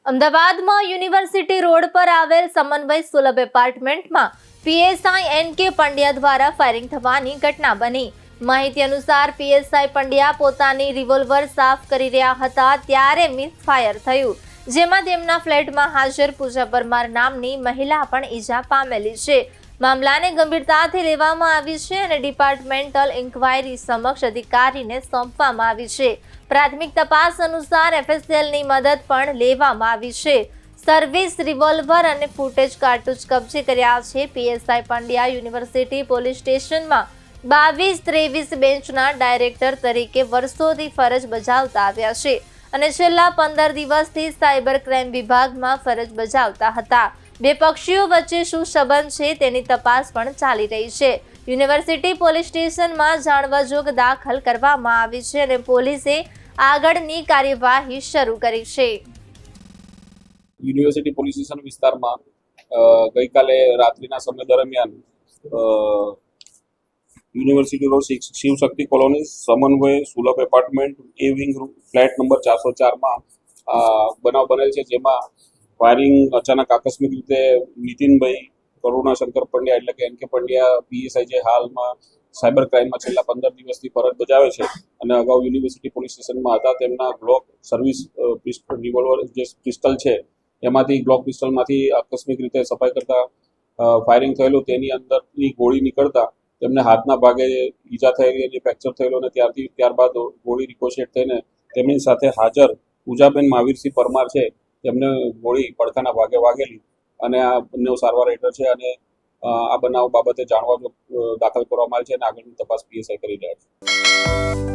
અમદાવાદમાં university road પર આવેલ સમન્વય સુલભ એપાર્ટમેન્ટમાં પીએસઆઈ એનકે પંડ્યા દ્વારા ફાયરિંગ થવાની ઘટના બની। માહિતી અનુસાર પીએસઆઈ પંડ્યા પોતાની રિવોલ્વર સાફ કરી રહ્યા હતા ત્યારે મિસફાયર થયું, જેમાં તેમના ફ્લેટમાં હાજર પૂજા પરમાર નામની મહિલા પણ ઈજા પામેલી છે। મામલાને ગંભીરતાથી લેવામાં આવી છે અને ડિપાર્ટમેન્ટલ ઇન્ક્વાયરી સમક્ષ અધિકારીને સોંપવામાં આવી છે। પ્રાથમિક તપાસ અનુસાર એફએસએલની મદદ પણ લેવામાં આવી છે। સર્વિસ રિવોલ્વર અને ફૂટેજ કાર્તુજ કબજે કર્યા છે। પીએસઆઈ પંડ્યા યુનિવર્સિટી પોલીસ સ્ટેશનમાં 22-23 બેન્ચના ડાયરેક્ટર તરીકે વર્ષોથી ફરજ બજાવતા આવ્યા છે અને છેલ્લા 15 દિવસથી સાયબર ક્રાઇમ વિભાગમાં ફરજ બજાવતા હતા। બે પક્ષીઓ વચ્ચે શું સંબંધ છે તેની તપાસ પણ ચાલી રહી છે। યુનિવર્સિટી પોલીસ સ્ટેશનમાં જાણવાજોગ દાખલ કરવામાં આવી છે અને પોલીસે આગળની કાર્યવાહી શરૂ કરી છે। યુનિવર્સિટી પોલીસ સ્ટેશન વિસ્તારમાં ગઈકાલે રાત્રિના સમય દરમિયાન યુનિવર્સિટી રોડ શિવશક્તિ કોલોની સમન્વય સુલભ એપાર્ટમેન્ટ એ વિંગ ફ્લેટ નંબર 404માં બનાવ બનેલ છે, જેમાં ફાયરિંગ અચાનક આકસ્મિક રીતે નીતિનભાઈ કરુણાશંકર પંડ્યા એટલે કે એનકે પંડ્યા પીએસઆઈ જે હાલમાં સાયબર ક્રાઇમમાં છેલ્લા 15 દિવસથી ફરજ બજાવે છે અને અગાઉ યુનિવર્સિટી પોલીસ સ્ટેશનમાં હતા, તેમના ગ્લોક સર્વિસ રિવોલ્વર જે પિસ્ટલ છે એમાંથી ગ્લોક પિસ્ટલમાંથી આકસ્મિક રીતે સફાઈ કરતા ફાયરિંગ થયેલું, તેની અંદરની ગોળી નીકળતા તેમને હાથના ભાગે ઈજા થયેલી અને ફ્રેક્ચર થયેલું અને ત્યારબાદ ગોળી રિકોશેટ થઈને તેમની સાથે હાજર પૂજાબેન મહાવીરસિંહ પરમાર છે તેમને ગોળી પડખાના ભાગે વાગેલી અને આ બંને સારવાર હેઠળ છે અને આ બનાવ બાબતે જાણવા દાખલ કરવામાં આવે છે અને આગળની તપાસ પીએસઆઈ કરી રહ્યા છે।